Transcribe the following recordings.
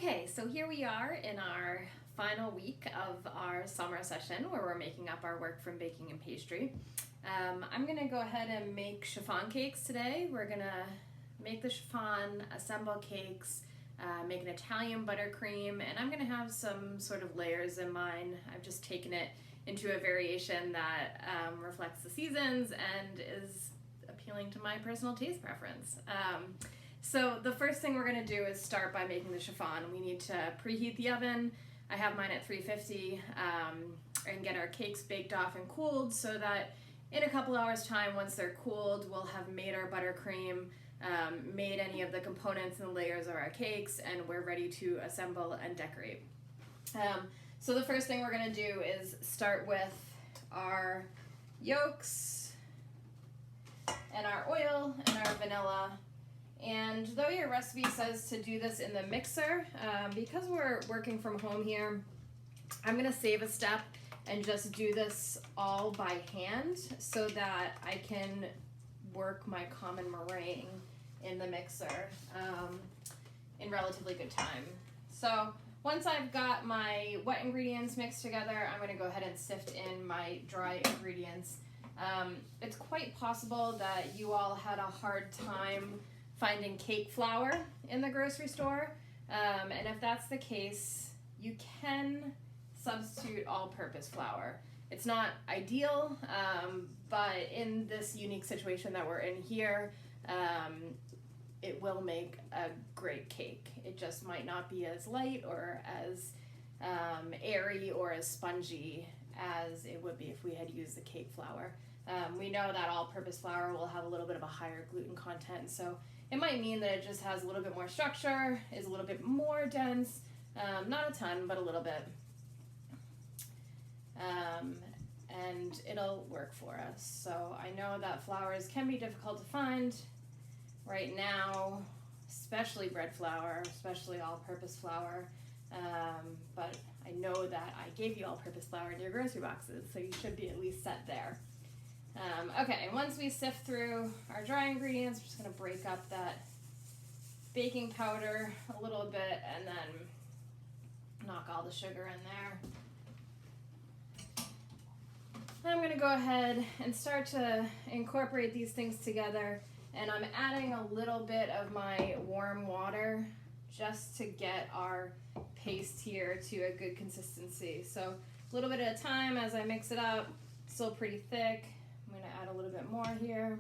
Okay, so here we are in our final week of our summer session where we're making up our work from baking and pastry. I'm going to go ahead and make chiffon cakes today. We're going to make the chiffon, assemble cakes, make an Italian buttercream, and I'm going to have some sort of layers in mine. I've just taken it into a variation that reflects the seasons and is appealing to my personal taste preference. So the first thing we're going to do is start by making the chiffon. We need to preheat the oven. I have mine at 350 and get our cakes baked off and cooled so that in a couple hours time, once they're cooled, we'll have made our buttercream, made any of the components and the layers of our cakes, and we're ready to assemble and decorate. So the first thing we're going to do is start with our yolks and our oil and our vanilla. And though your recipe says to do this in the mixer, because we're working from home here, I'm going to save a step and just do this all by hand so that I can work my common meringue in the mixer in relatively good time. So once I've got my wet ingredients mixed together, I'm going to go ahead and sift in my dry ingredients. It's quite possible that you all had a hard time finding cake flour in the grocery store, and if that's the case, you can substitute all-purpose flour. It's not ideal, but in this unique situation that we're in here, it will make a great cake. It just might not be as light or as airy or as spongy as it would be if we had used the cake flour. We know that all-purpose flour will have a little bit of a higher gluten content, so it might mean that it just has a little bit more structure, is a little bit more dense, not a ton, but a little bit. And it'll work for us. So I know that flours can be difficult to find right now, especially bread flour, especially all-purpose flour. But I know that I gave you all-purpose flour in your grocery boxes, so you should be at least set there. Okay, once we sift through our dry ingredients, we're just going to break up that baking powder a little bit and then knock all the sugar in there. Then I'm going to go ahead and start to incorporate these things together, and I'm adding a little bit of my warm water just to get our paste here to a good consistency. So a little bit at a time as I mix it up. It's still pretty thick. I'm going to add a little bit more here.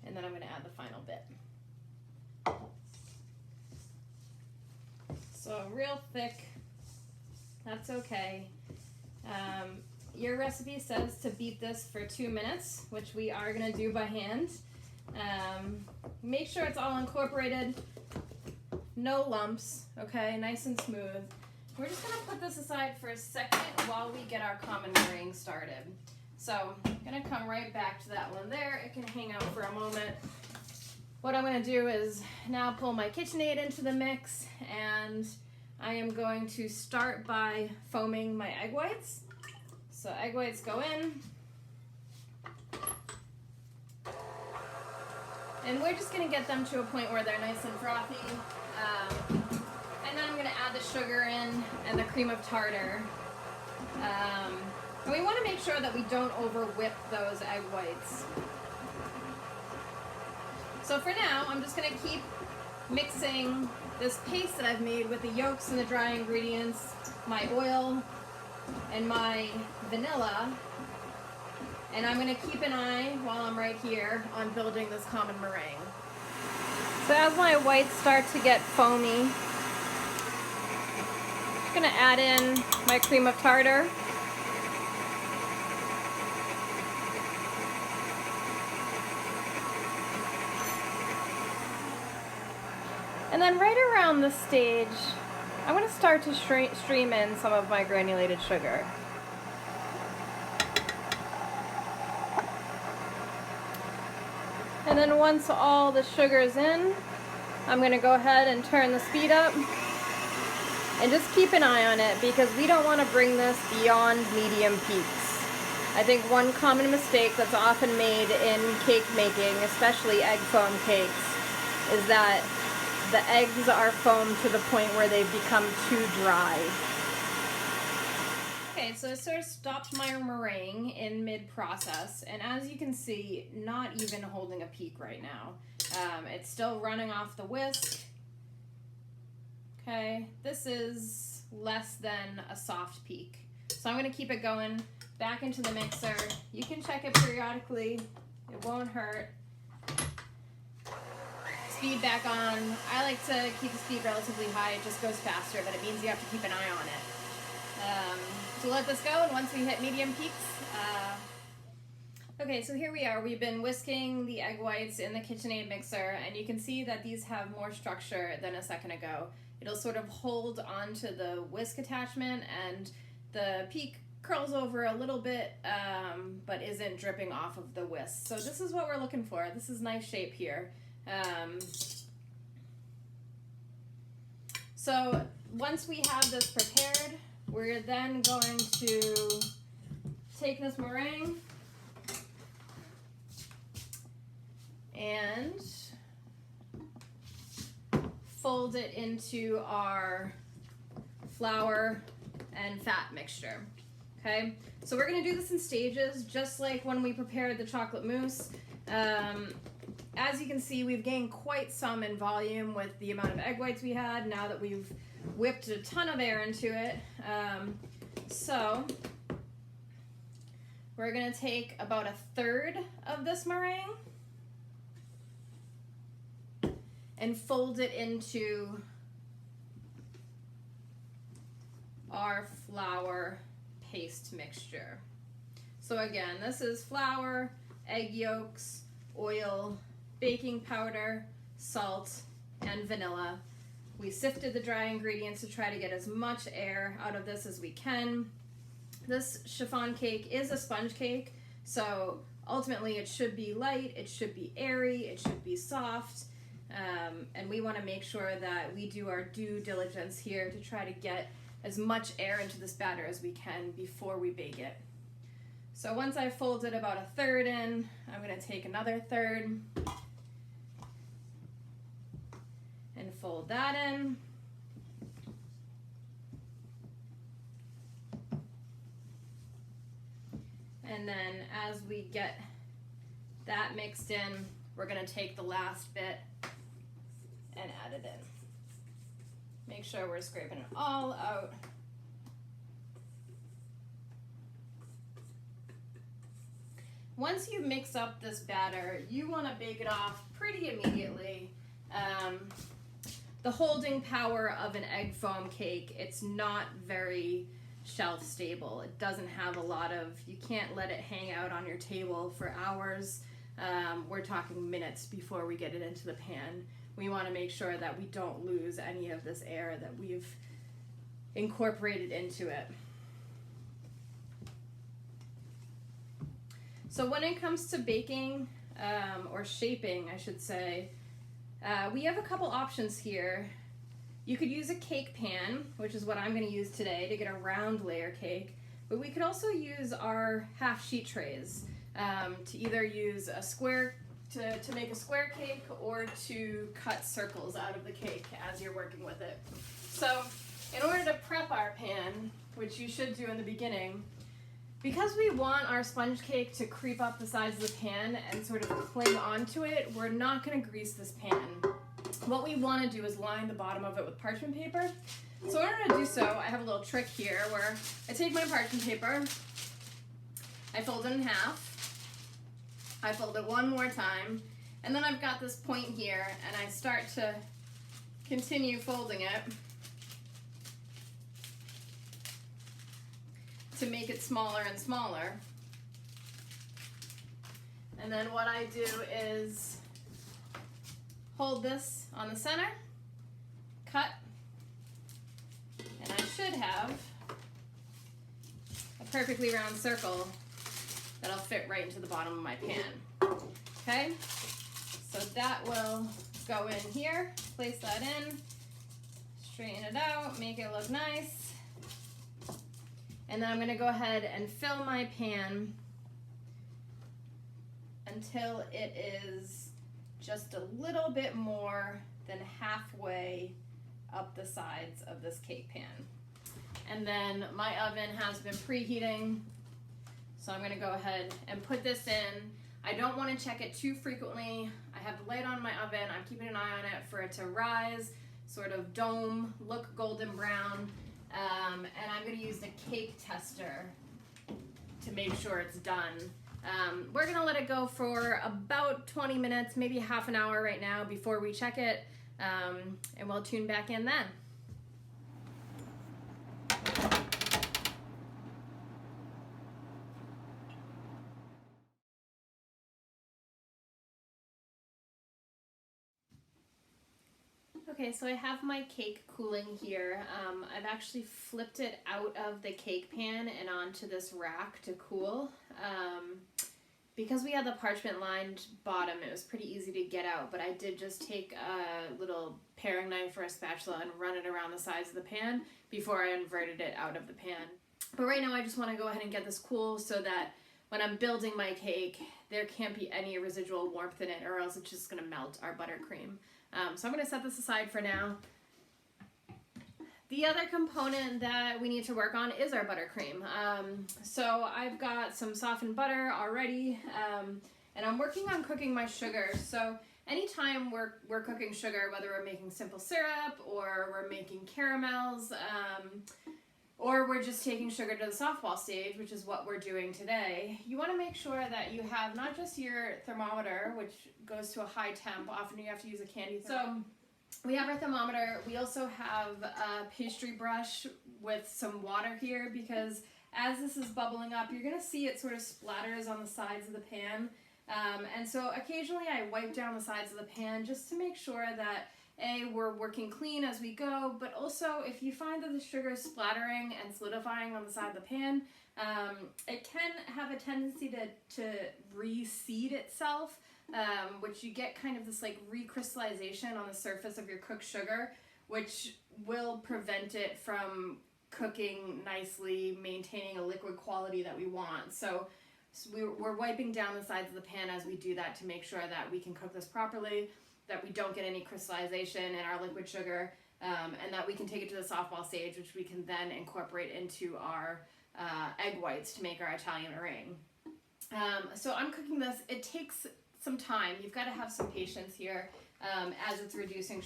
And then I'm going to add the final bit. So real thick, that's okay. Your recipe says to beat this for 2 minutes, which we are going to do by hand. Make sure it's all incorporated. No lumps, okay, nice and smooth. We're just gonna put this aside for a second while we get our common meringue started. So I'm gonna come right back to that one there. It can hang out for a moment. What I'm gonna do is now pull my Kitchenaid into the mix, and I am going to start by foaming my egg whites. So egg whites go in. And we're just gonna get them to a point where they're nice and frothy. And then I'm going to add the sugar in and the cream of tartar. And we want to make sure that we don't over whip those egg whites. So for now, I'm just going to keep mixing this paste that I've made with the yolks and the dry ingredients, my oil, and my vanilla. And I'm going to keep an eye while I'm right here on building this common meringue. So as my whites start to get foamy, I'm going to add in my cream of tartar. And then right around this stage, I'm going to start to stream in some of my granulated sugar. And then once all the sugar's in, I'm going to go ahead and turn the speed up and just keep an eye on it because we don't want to bring this beyond medium peaks. I think one common mistake that's often made in cake making, especially egg foam cakes, is that the eggs are foamed to the point where they've become too dry. Okay, so I sort of stopped my meringue in mid-process, and as you can see, not even holding a peak right now. It's still running off the whisk. Okay, this is less than a soft peak. So I'm gonna keep it going back into the mixer. You can check it periodically, it won't hurt. Speed back on. I like to keep the speed relatively high, it just goes faster, but it means you have to keep an eye on it. So let this go, and once we hit medium peaks, okay, so here we are. We've been whisking the egg whites in the Kitchenaid mixer, and you can see that these have more structure than a second ago. It'll sort of hold onto the whisk attachment, and the peak curls over a little bit, but isn't dripping off of the whisk. So this is what we're looking for. This is nice shape here. So once we have this prepared, we're then going to take this meringue and fold it into our flour and fat mixture. Okay, so we're going to do this in stages, just like when we prepared the chocolate mousse. As you can see, we've gained quite some in volume with the amount of egg whites we had now that we've whipped a ton of air into it. So we're going to take about a third of this meringue and fold it into our flour paste mixture. So again, this is flour, egg yolks, oil, baking powder, salt, and vanilla. We sifted the dry ingredients to try to get as much air out of this as we can. This chiffon cake is a sponge cake, so ultimately it should be light, it should be airy, it should be soft, and we want to make sure that we do our due diligence here to try to get as much air into this batter as we can before we bake it. So once I've folded about a third in, I'm going to take another third and fold that in. And then as we get that mixed in, we're going to take the last bit and add it in. Make sure we're scraping it all out. Once you mix up this batter, you want to bake it off pretty immediately. The holding power of an egg foam cake, it's not very shelf stable. It doesn't have a lot of, you can't let it hang out on your table for hours. We're talking minutes before we get it into the pan. We want to make sure that we don't lose any of this air that we've incorporated into it. So when it comes to baking, or shaping, I should say, we have a couple options here. You could use a cake pan, which is what I'm going to use today to get a round layer cake, but we could also use our half sheet trays to either use a square, to make a square cake, or to cut circles out of the cake as you're working with it. So in order to prep our pan, which you should do in the beginning, because we want our sponge cake to creep up the sides of the pan and sort of cling onto it, we're not going to grease this pan. What we want to do is line the bottom of it with parchment paper. So in order to do so, I have a little trick here where I take my parchment paper, I fold it in half, I fold it one more time, and then I've got this point here, and I start to continue folding it to make it smaller and smaller. And then what I do is hold this on the center, cut, and I should have a perfectly round circle that'll fit right into the bottom of my pan. Okay, so that will go in here, place that in, straighten it out, make it look nice. And then I'm going to go ahead and fill my pan until it is just a little bit more than halfway up the sides of this cake pan. And then my oven has been preheating, so I'm gonna go ahead and put this in. I don't wanna check it too frequently. I have the light on my oven. I'm keeping an eye on it for it to rise, sort of dome, look golden brown. And I'm gonna use the cake tester to make sure it's done. We're gonna let it go for about 20 minutes, maybe half an hour right now before we check it, and we'll tune back in then. Okay, so I have my cake cooling here. I've actually flipped it out of the cake pan and onto this rack to cool. Because we had the parchment lined bottom, it was pretty easy to get out, but I did just take a little paring knife or a spatula and run it around the sides of the pan before I inverted it out of the pan. But right now I just want to go ahead and get this cool so that when I'm building my cake, there can't be any residual warmth in it, or else it's just going to melt our buttercream. So I'm going to set this aside for now. The other component that we need to work on is our buttercream. So I've got some softened butter already, and I'm working on cooking my sugar. So anytime we're cooking sugar, whether we're making simple syrup or we're making caramels, or we're just taking sugar to the softball stage, which is what we're doing today, you want to make sure that you have not just your thermometer, which goes to a high temp. Often you have to use a candy thermometer. So we have our thermometer. We also have a pastry brush with some water here, because as this is bubbling up, you're going to see it sort of splatters on the sides of the pan. And so occasionally I wipe down the sides of the pan just to make sure that we're working clean as we go, but also if you find that the sugar is splattering and solidifying on the side of the pan, it can have a tendency to reseed itself, which you get kind of this like recrystallization on the surface of your cooked sugar, which will prevent it from cooking nicely, maintaining a liquid quality that we want. So we're wiping down the sides of the pan as we do that to make sure that we can cook this properly, that we don't get any crystallization in our liquid sugar, and that we can take it to the softball stage, which we can then incorporate into our egg whites to make our Italian meringue. So I'm cooking this. It takes some time. You've got to have some patience here as it's reducing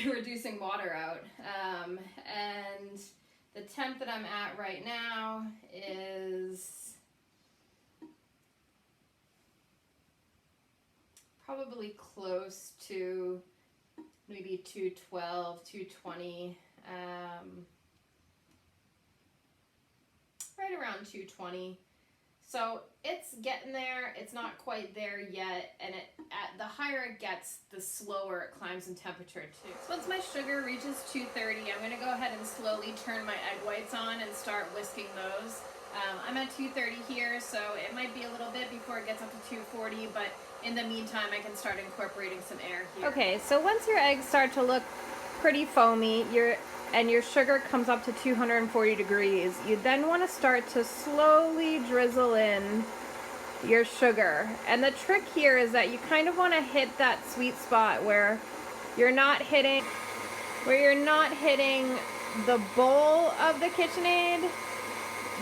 reducing water out. And the temp that I'm at right now is probably close to maybe 212, 220, right around 220. So it's getting there. It's not quite there yet, and the higher it gets, the slower it climbs in temperature too. So once my sugar reaches 230, I'm going to go ahead and slowly turn my egg whites on and start whisking those. I'm at 230 here, so it might be a little bit before it gets up to 240, but in the meantime, I can start incorporating some air here. Okay, so once your eggs start to look pretty foamy, and your sugar comes up to 240 degrees, you then want to start to slowly drizzle in your sugar. And the trick here is that you kind of want to hit that sweet spot where you're not hitting the bowl of the Kitchenaid,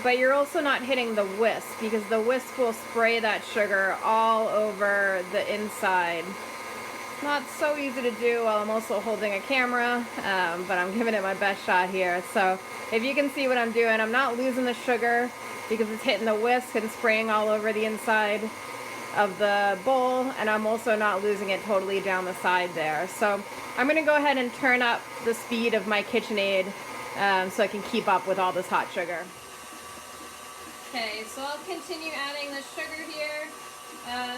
but you're also not hitting the whisk, because the whisk will spray that sugar all over the inside. Not so easy to do while I'm also holding a camera, but I'm giving it my best shot here. So if you can see what I'm doing, I'm not losing the sugar because it's hitting the whisk and spraying all over the inside of the bowl, and I'm also not losing it totally down the side there. So I'm going to go ahead and turn up the speed of my Kitchenaid so I can keep up with all this hot sugar. Okay, so I'll continue adding the sugar here.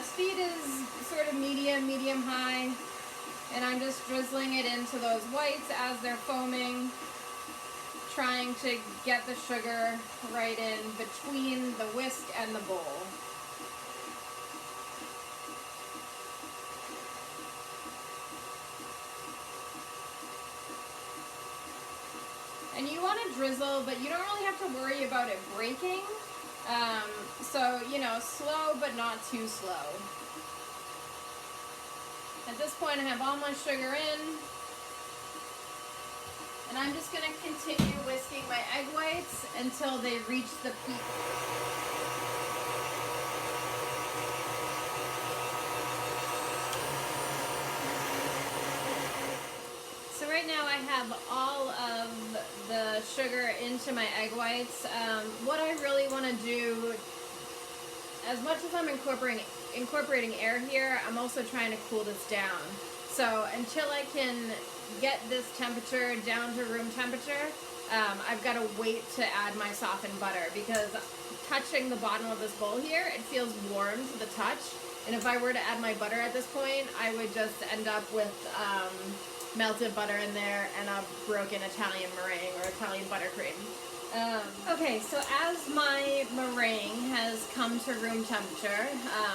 Speed is sort of medium high, and I'm just drizzling it into those whites as they're foaming, trying to get the sugar right in between the whisk and the bowl. And you want to drizzle, but you don't really have to worry about it breaking. So, you know, slow but not too slow. At this point I have all my sugar in, and I'm just going to continue whisking my egg whites until they reach the peak. So right now I have all of the sugar into my egg whites. What I really want to do, as much as I'm incorporating air here, I'm also trying to cool this down. So until I can get this temperature down to room temperature, I've got to wait to add my softened butter, because touching the bottom of this bowl here, it feels warm to the touch. And if I were to add my butter at this point, I would just end up with melted butter in there and a broken Italian meringue or Italian buttercream. Okay, so as my meringue has come to room temperature,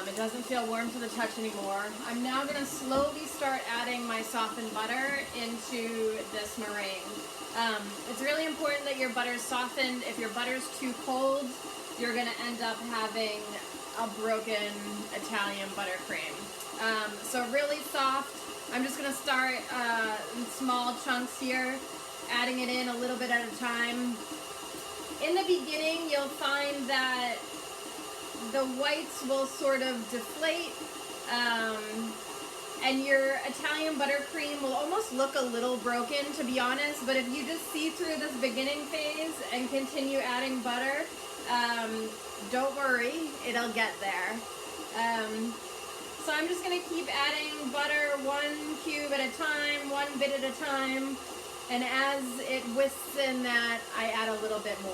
it doesn't feel warm to the touch anymore. I'm now going to slowly start adding my softened butter into this meringue. It's really important that your butter is softened. If your butter's too cold, you're going to end up having a broken Italian buttercream. So really soft. I'm just going to start in small chunks here, adding it in a little bit at a time. In the beginning, you'll find that the whites will sort of deflate, and your Italian buttercream will almost look a little broken, to be honest, but if you just see through this beginning phase and continue adding butter, don't worry, it'll get there. So I'm just going to keep adding butter 1 cube at a time, 1 bit at a time. And as it whisks in that, I add a little bit more.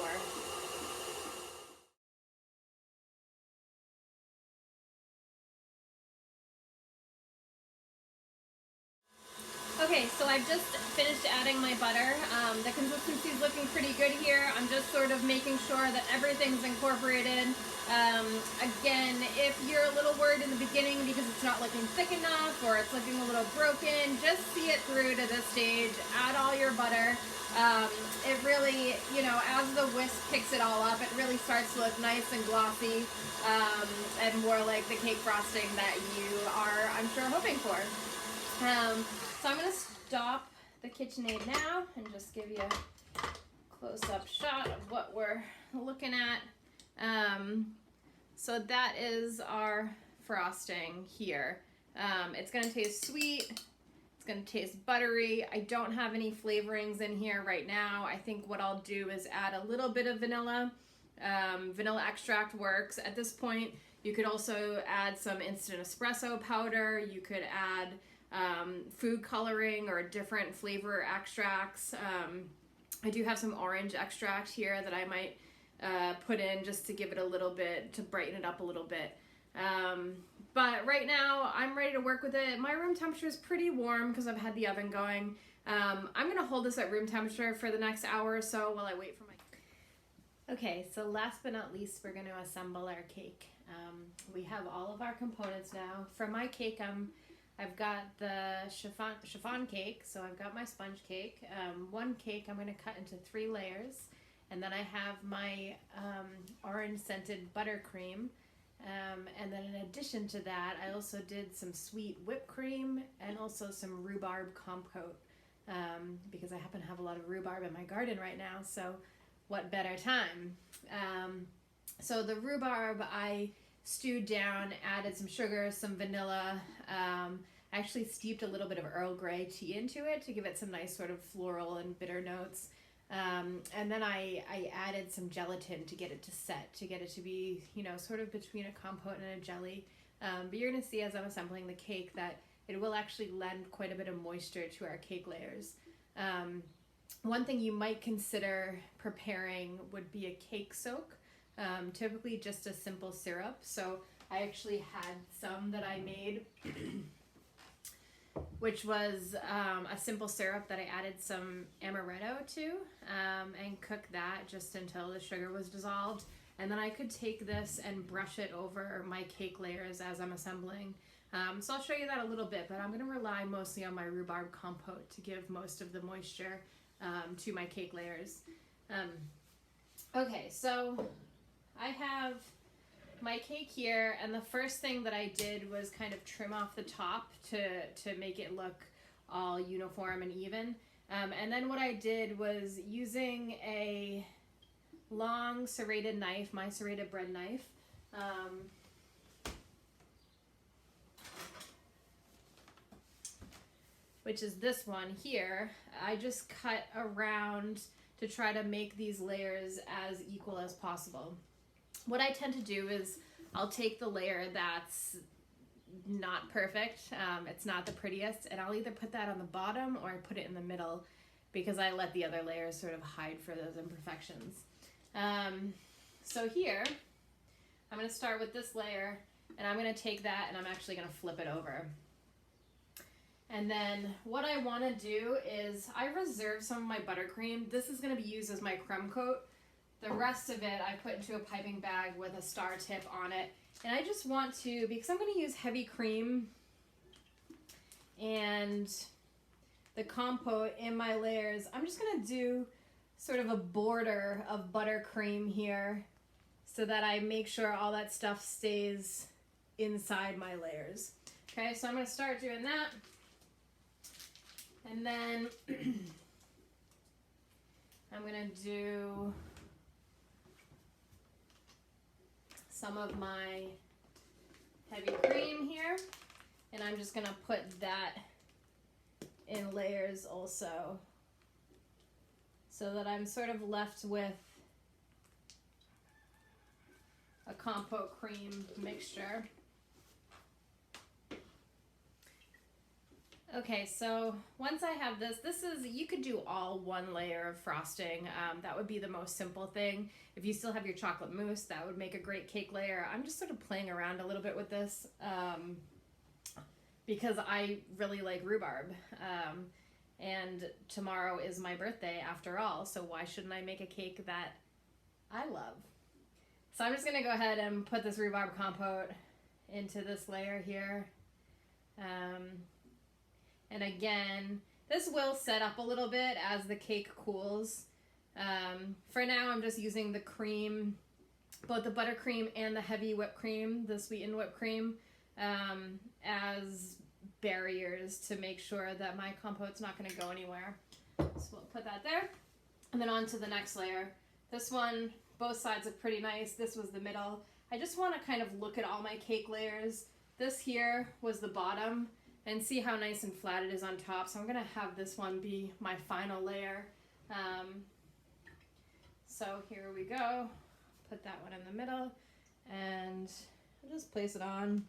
Okay, so I've just finished adding my butter. The consistency is looking pretty good here. I'm just sort of making sure that everything's incorporated. Again, if you're a little worried in the beginning because it's not looking thick enough or it's looking a little broken, just see it through to this stage. Add all your butter. It really, you know, as the whisk picks it all up, it really starts to look nice and glossy, and more like the cake frosting that you are, I'm sure, hoping for. So I'm going to stop the Kitchenaid now and just give you a close-up shot of what we're looking at. So that is our frosting here. It's going to taste sweet. It's going to taste buttery. I don't have any flavorings in here right now. I think what I'll do is add a little bit of vanilla. Vanilla extract works. At this point, you could also add some instant espresso powder. You could add food coloring or different flavor extracts. I do have some orange extract here that I might put in just to give it a little bit, to brighten it up a little bit. But right now I'm ready to work with it. My room temperature is pretty warm because I've had the oven going. I'm going to hold this at room temperature for the next hour or so while I wait for my... Okay, so last but not least, we're going to assemble our cake. We have all of our components now. For my cake, I've got the chiffon cake, so I've got my sponge cake. One cake I'm going to cut into 3 layers, and then I have my orange scented buttercream, and then in addition to that, I also did some sweet whipped cream and also some rhubarb compote, because I happen to have a lot of rhubarb in my garden right now, so what better time? So the rhubarb I stewed down, added some sugar, some vanilla. I actually steeped a little bit of Earl Grey tea into it to give it some nice sort of floral and bitter notes. And then I added some gelatin to get it to set, to get it to be, you know, sort of between a compote and a jelly. But you're going to see as I'm assembling the cake that it will actually lend quite a bit of moisture to our cake layers. One thing you might consider preparing would be a cake soak. Typically just a simple syrup. So I actually had some that I made, which was a simple syrup that I added some amaretto to, and cooked that just until the sugar was dissolved. And then I could take this and brush it over my cake layers as I'm assembling. So I'll show you that a little bit, but I'm going to rely mostly on my rhubarb compote to give most of the moisture to my cake layers. Okay, so I have my cake here, and the first thing that I did was kind of trim off the top to make it look all uniform and even. And then what I did was using a long serrated knife, my serrated bread knife, which is this one here. I just cut around to try to make these layers as equal as possible. What I tend to do is I'll take the layer that's not perfect, it's not the prettiest, and I'll either put that on the bottom or I put it in the middle because I let the other layers sort of hide for those imperfections. So here, I'm going to start with this layer, and I'm going to take that and I'm actually going to flip it over. And then what I want to do is I reserve some of my buttercream. This is going to be used as my crumb coat. The rest of it I put into a piping bag with a star tip on it. And I just want to, because I'm going to use heavy cream and the compote in my layers, I'm just going to do sort of a border of buttercream here so that I make sure all that stuff stays inside my layers. Okay, so I'm going to start doing that. And then I'm going to do some of my heavy cream here, and I'm just going to put that in layers also so that I'm sort of left with a compote cream mixture. Okay, so once I have this is, you could do all one layer of frosting. That would be the most simple thing. If you still have your chocolate mousse, that would make a great cake layer. I'm just sort of playing around a little bit with this because I really like rhubarb. And tomorrow is my birthday after all, so why shouldn't I make a cake that I love? So I'm just gonna go ahead and put this rhubarb compote into this layer here. And again, this will set up a little bit as the cake cools. For now, I'm just using the cream, both the buttercream and the heavy whipped cream, the sweetened whipped cream, as barriers to make sure that my compote's not going to go anywhere. So we'll put that there. And then on to the next layer. This one, both sides look pretty nice. This was the middle. I just want to kind of look at all my cake layers. This here was the bottom, and see how nice and flat it is on top. So I'm gonna have this one be my final layer. So here we go. Put that one in the middle, and I'll just place it on,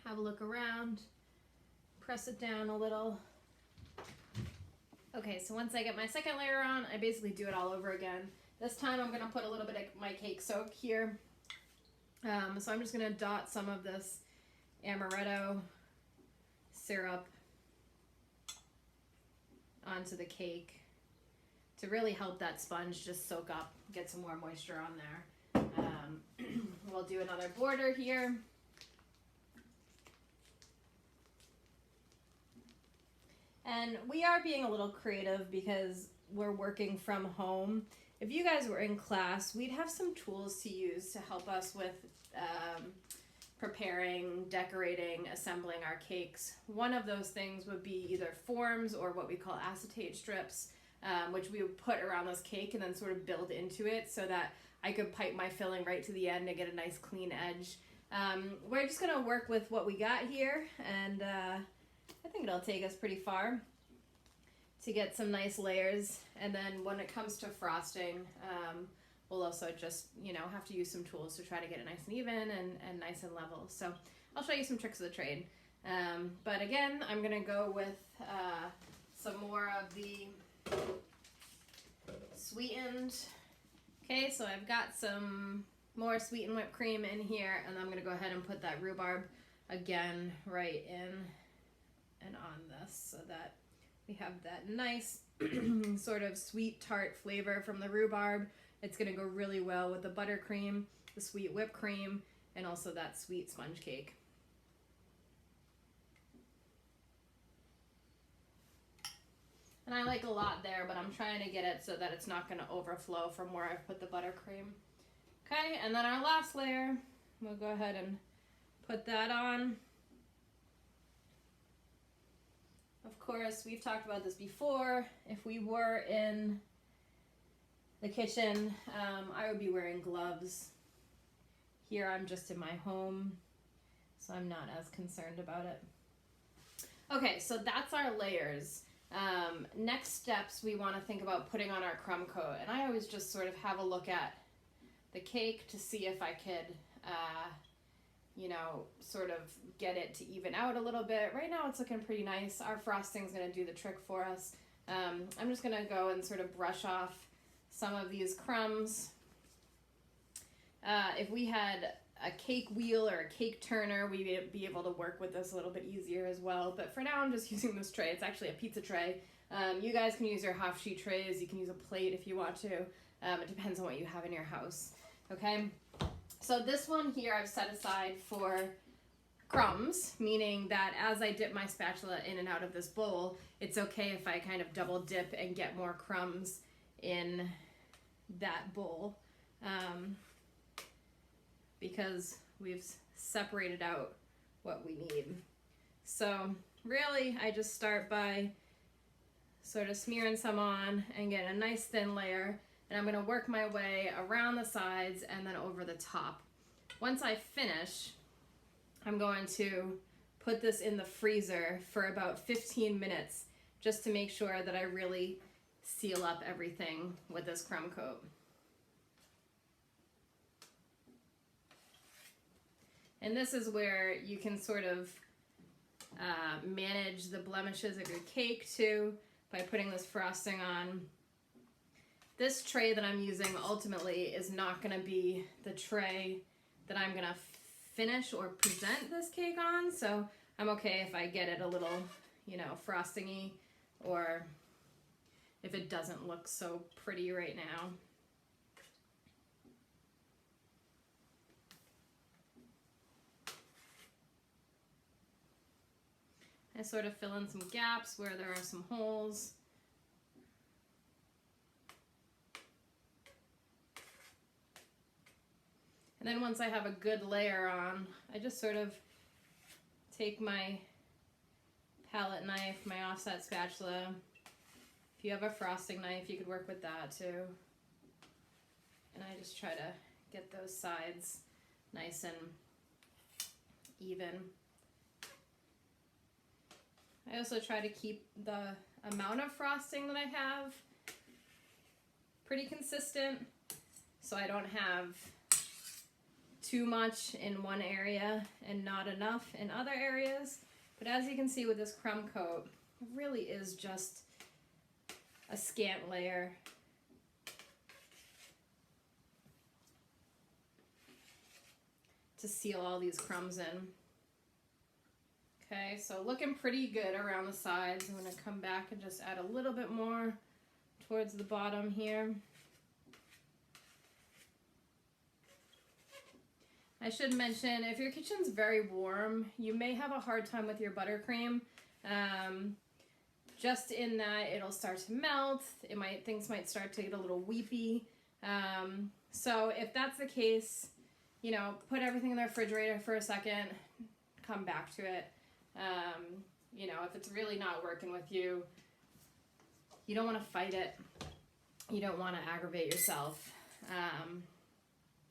have a look around, press it down a little. Okay, so once I get my second layer on, I basically do it all over again. This time I'm gonna put a little bit of my cake soak here. So I'm just gonna dot some of this amaretto syrup onto the cake to really help that sponge just soak up, get some more moisture on there. We'll do another border here. And we are being a little creative because we're working from home. If you guys were in class, we'd have some tools to use to help us with preparing, decorating, assembling our cakes. One of those things would be either forms or what we call acetate strips, which we would put around this cake and then sort of build into it so that I could pipe my filling right to the end and get a nice clean edge. We're just gonna work with what we got here, and I think it'll take us pretty far to get some nice layers. And then when it comes to frosting, we'll also just, have to use some tools to try to get it nice and even and nice and level. So I'll show you some tricks of the trade. But again, I'm gonna go with some more of the sweetened. Okay, so I've got some more sweetened whipped cream in here, and I'm gonna go ahead and put that rhubarb again right in and on this so that we have that nice sort of sweet tart flavor from the rhubarb. It's going to go really well with the buttercream, the sweet whipped cream, and also that sweet sponge cake. And I like a lot there, but I'm trying to get it so that it's not going to overflow from where I've put the buttercream. Okay, and then our last layer, we'll go ahead and put that on. Of course, we've talked about this before. If we were in the kitchen, I would be wearing gloves. Here I'm just in my home, so I'm not as concerned about it. Okay, so that's our layers. Next steps, we want to think about putting on our crumb coat. And I always just sort of have a look at the cake to see if I could, you know, sort of get it to even out a little bit. Right now it's looking pretty nice. Our frosting's going to do the trick for us. I'm just going to go and sort of brush off some of these crumbs. If we had a cake wheel or a cake turner, we'd be able to work with this a little bit easier as well. But for now, I'm just using this tray. It's actually a pizza tray. You guys can use your half sheet trays. You can use a plate if you want to. It depends on what you have in your house. Okay, so this one here I've set aside for crumbs, meaning that as I dip my spatula in and out of this bowl, it's okay if I kind of double dip and get more crumbs in that bowl. Because we've separated out what we need. So really, I just start by sort of smearing some on and get a nice thin layer, and I'm going to work my way around the sides and then over the top. Once I finish, I'm going to put this in the freezer for about 15 minutes just to make sure that I really seal up everything with this crumb coat. And this is where you can sort of manage the blemishes of your cake too by putting this frosting on. This tray that I'm using ultimately is not going to be the tray that I'm going to finish or present this cake on, so I'm okay if I get it a little, you know, frosting-y, or if it doesn't look so pretty right now. I sort of fill in some gaps where there are some holes. And then once I have a good layer on, I just sort of take my palette knife, my offset spatula. If you have a frosting knife, you could work with that too. And I just try to get those sides nice and even. I also try to keep the amount of frosting that I have pretty consistent, so I don't have too much in one area and not enough in other areas. But as you can see with this crumb coat, it really is just a scant layer. To seal all these crumbs in. Okay, so looking pretty good around the sides. I'm going to come back and just add a little bit more towards the bottom here. I should mention, if your kitchen's very warm, you may have a hard time with your buttercream. Just in that it'll start to melt. Things might start to get a little weepy. So if that's the case, you know, put everything in the refrigerator for a second, come back to it. You know, if it's really not working with you, you don't want to fight it. You don't want to aggravate yourself.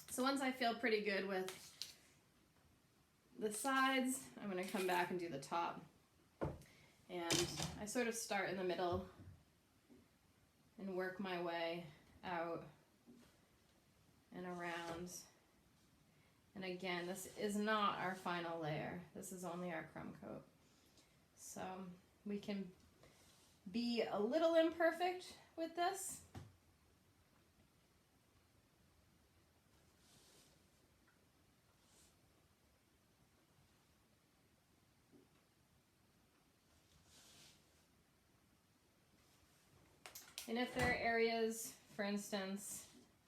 So once I feel pretty good with the sides, I'm going to come back and do the top. And I sort of start in the middle and work my way out and around. And again, this is not our final layer. This is only our crumb coat. So we can be a little imperfect with this. And if there are areas, for instance,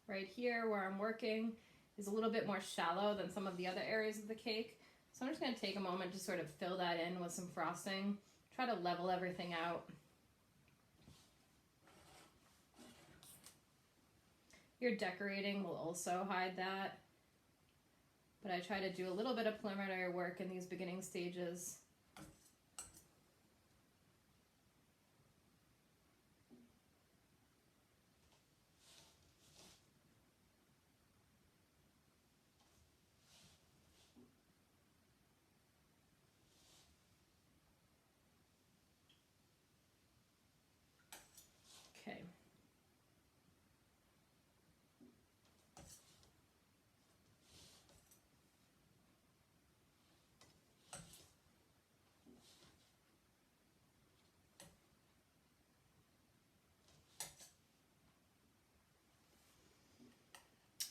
right here where I'm working is a little bit more shallow than some of the other areas of the cake. So I'm just going to take a moment to sort of fill that in with some frosting. Try to level everything out. Your decorating will also hide that. But I try to do a little bit of preliminary work in these beginning stages. Okay.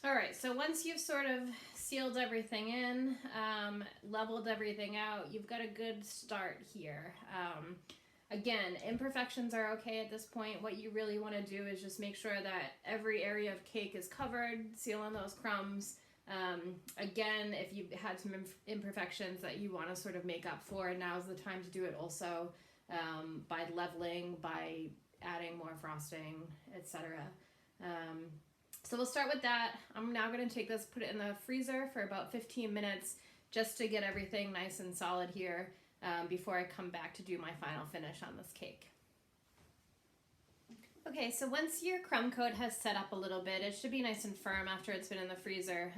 All right, so once you've sort of sealed everything in, leveled everything out, you've got a good start here. Again, imperfections are okay at this point. What you really want to do is just make sure that every area of cake is covered, seal in those crumbs. Again, if you had some imperfections that you want to sort of make up for, now's the time to do it also, by leveling, by adding more frosting, etc. So we'll start with that. I'm now going to take this, put it in the freezer for about 15 minutes just to get everything nice and solid here before I come back to do my final finish on this cake. Okay, so once your crumb coat has set up a little bit, it should be nice and firm after it's been in the freezer.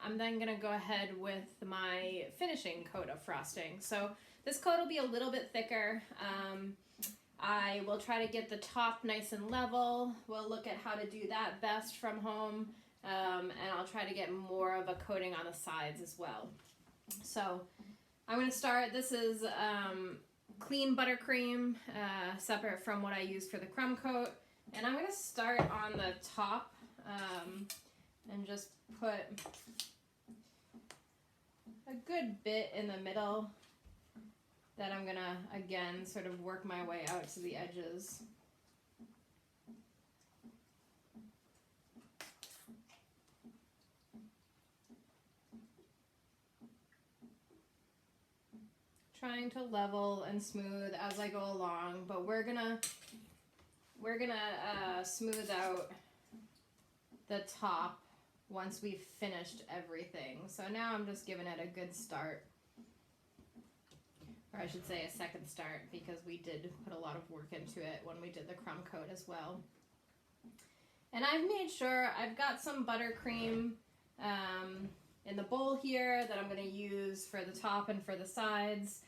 I'm then going to go ahead with my finishing coat of frosting. So this coat will be a little bit thicker. I will try to get the top nice and level. We'll look at how to do that best from home. And I'll try to get more of a coating on the sides as well. So I'm going to start. This is clean buttercream, separate from what I use for the crumb coat. And I'm going to start on the top and just put a good bit in the middle that I'm going to, again, sort of work my way out to the edges. Trying to level and smooth as I go along, but we're gonna smooth out the top once we've finished everything. So now I'm just giving it a good start. Or I should say a second start, because we did put a lot of work into it when we did the crumb coat as well. And I've made sure I've got some buttercream in the bowl here that I'm going to use for the top and for the sides.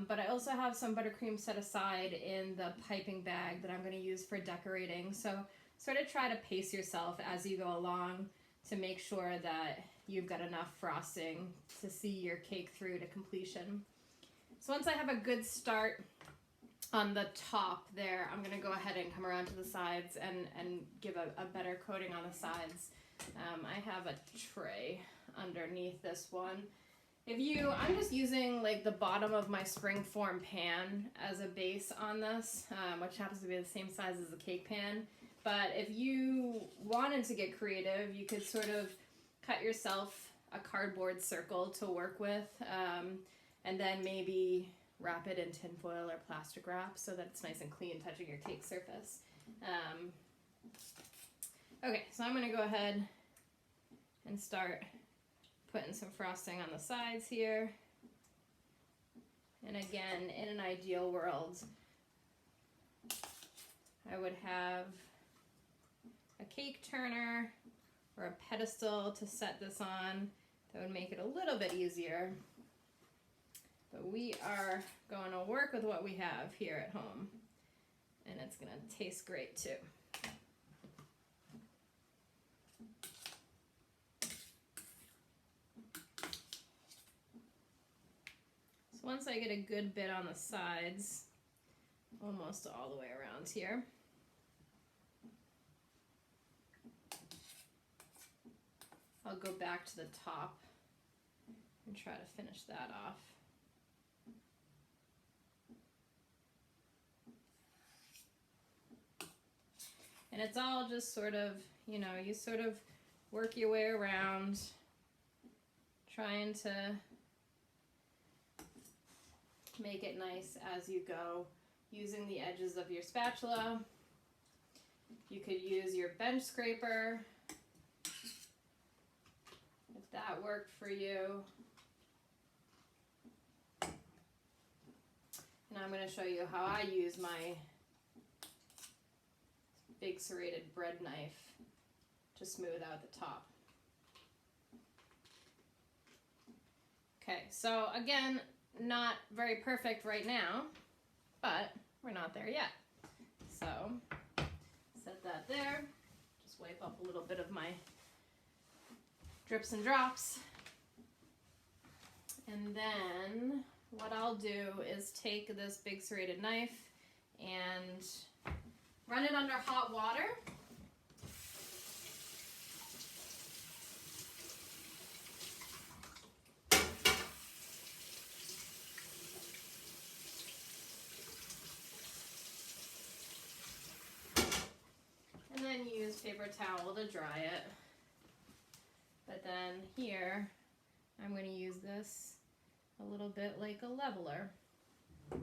But I also have some buttercream set aside in the piping bag that I'm going to use for decorating. So sort of try to pace yourself as you go along to make sure that you've got enough frosting to see your cake through to completion. So once I have a good start on the top there, I'm going to go ahead and come around to the sides and give a better coating on the sides. I have a tray underneath this one. I'm just using like the bottom of my springform pan as a base on this, which happens to be the same size as the cake pan. But if you wanted to get creative, you could sort of cut yourself a cardboard circle to work with, and then maybe wrap it in tinfoil or plastic wrap so that it's nice and clean touching your cake surface. Okay, so I'm going to go ahead and start putting some frosting on the sides here. And again, in an ideal world, I would have a cake turner or a pedestal to set this on. That would make it a little bit easier. But we are going to work with what we have here at home. And it's going to taste great too. So once I get a good bit on the sides, almost all the way around here, I'll go back to the top and try to finish that off. And it's all just sort of, you sort of work your way around, trying to make it nice as you go, using the edges of your spatula. You could use your bench scraper that worked for you. And I'm going to show you how I use my big serrated bread knife to smooth out the top. Okay, so again, not very perfect right now, but we're not there yet. So set that there. Just wipe up a little bit of my drips and drops. And then what I'll do is take this big serrated knife and run it under hot water. And then use paper towel to dry it. But then here, I'm going to use this a little bit like a leveler to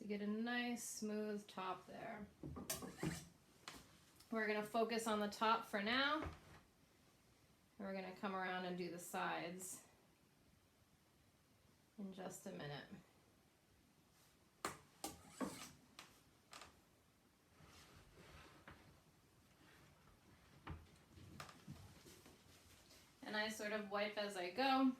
get a nice smooth top there. We're going to focus on the top for now. And we're going to come around and do the sides in just a minute. And I sort of wipe as I go.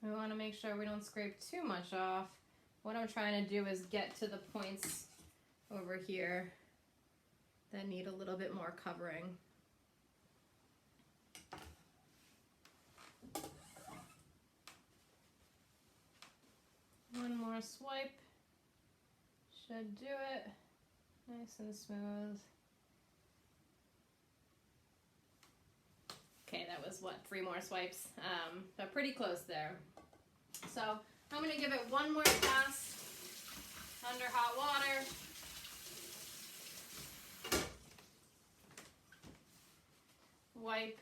We want to make sure we don't scrape too much off. What I'm trying to do is get to the points over here that need a little bit more covering. One more swipe should do it. Nice and smooth. Okay, that was what, 3 more swipes? But pretty close there. So I'm going to give it one more pass under hot water. Wipe.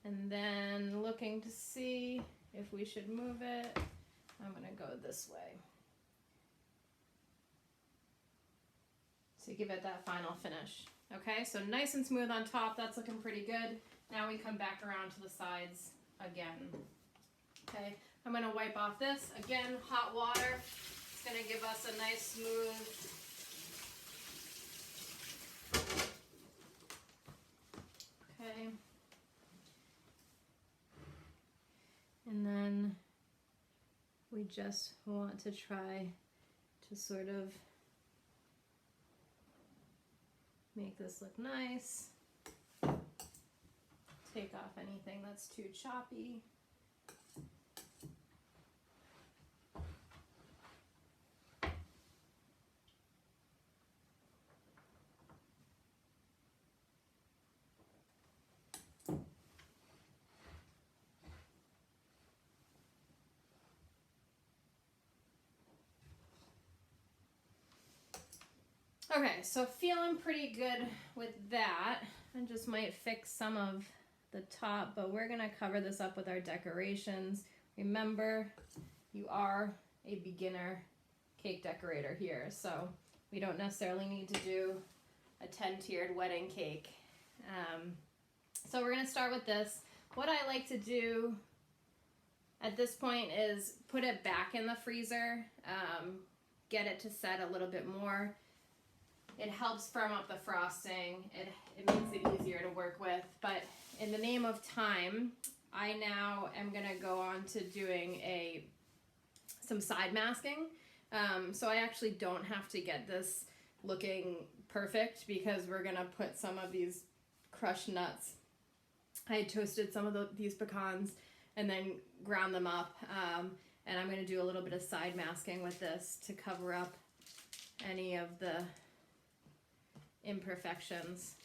And then looking to see if we should move it. I'm going to go this way. So give it that final finish. Okay, so nice and smooth on top. That's looking pretty good. Now we come back around to the sides again. Okay, I'm going to wipe off this. Again, hot water. It's going to give us a nice smooth okay. And then we just want to try to sort of make this look nice. Take off anything that's too choppy. Okay, so feeling pretty good with that. I just might fix some of the top, but we're gonna cover this up with our decorations. Remember, you are a beginner cake decorator here, so we don't necessarily need to do a 10-tiered wedding cake. So we're gonna start with this. What I like to do at this point is put it back in the freezer, get it to set a little bit more. It helps firm up the frosting. It makes it easier to work with. But in the name of time, I now am going to go on to doing some side masking. So I actually don't have to get this looking perfect because we're going to put some of these crushed nuts. I had toasted some of these pecans and then ground them up. And I'm going to do a little bit of side masking with this to cover up any of the imperfections.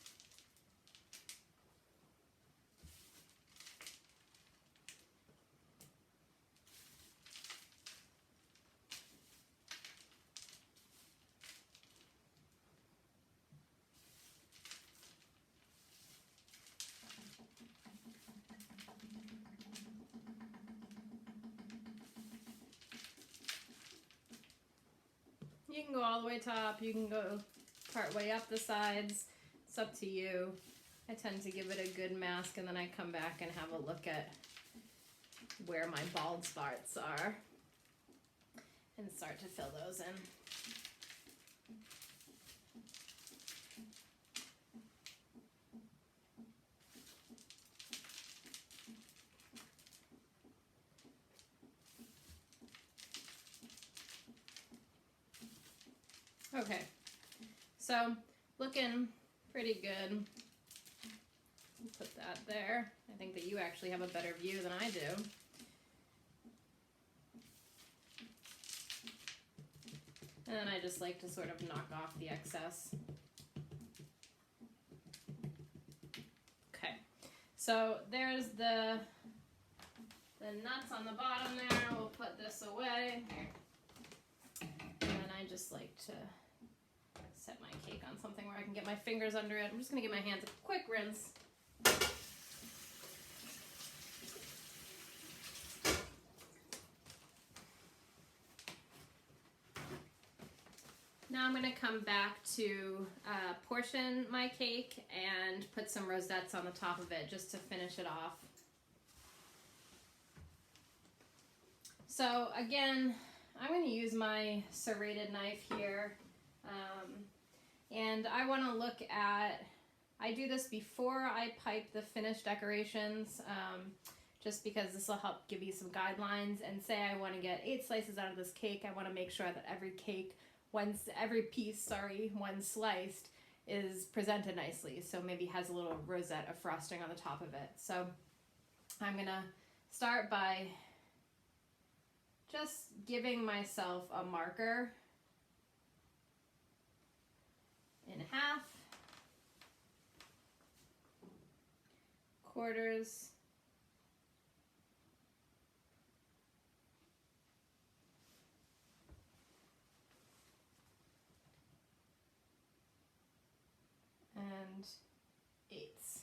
can go all the way top, you can go part way up the sides. It's up to you. I tend to give it a good mask and then I come back and have a look at where my bald spots are and start to fill those in. Okay, so looking pretty good. Put that there. I think that you actually have a better view than I do. And then I just like to sort of knock off the excess. Okay, so there's the nuts on the bottom there. We'll put this away. And then I just like to set my cake on something where I can get my fingers under it. I'm just gonna give my hands a quick rinse. Now I'm going to come back to portion my cake and put some rosettes on the top of it just to finish it off. So again, I'm going to use my serrated knife here, and I want to look at, I do this before I pipe the finished decorations, just because this will help give you some guidelines. And say I want to get 8 slices out of this cake, I want to make sure that every piece, when sliced, is presented nicely. So maybe has a little rosette of frosting on the top of it. So I'm gonna start by just giving myself a marker in half, quarters, and 8s.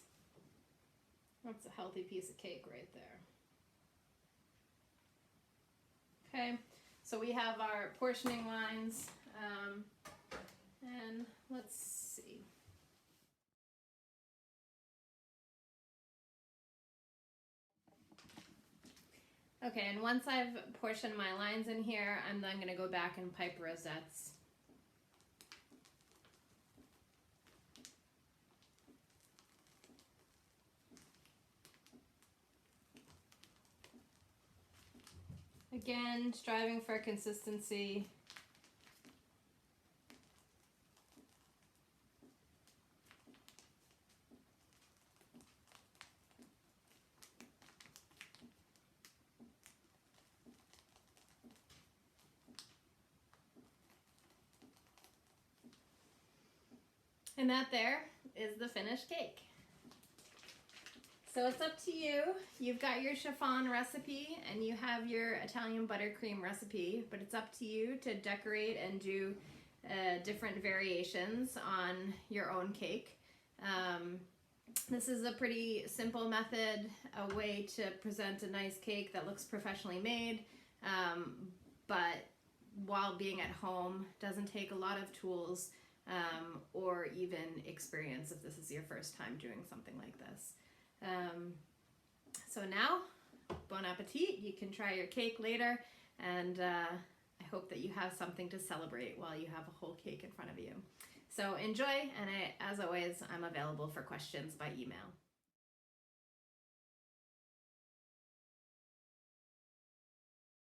That's a healthy piece of cake right there. Okay, so we have our portioning lines, and let's see. Okay, and once I've portioned my lines in here, I'm then going to go back and pipe rosettes. Again, striving for consistency. And that there is the finished cake. So it's up to you. You've got your chiffon recipe and you have your Italian buttercream recipe, but it's up to you to decorate and do different variations on your own cake. This is a pretty simple method, a way to present a nice cake that looks professionally made, but while being at home, doesn't take a lot of tools or even experience if this is your first time doing something like this. So now, bon appetit. You can try your cake later, and I hope that you have something to celebrate while you have a whole cake in front of you. So enjoy, and as always, I'm available for questions by email.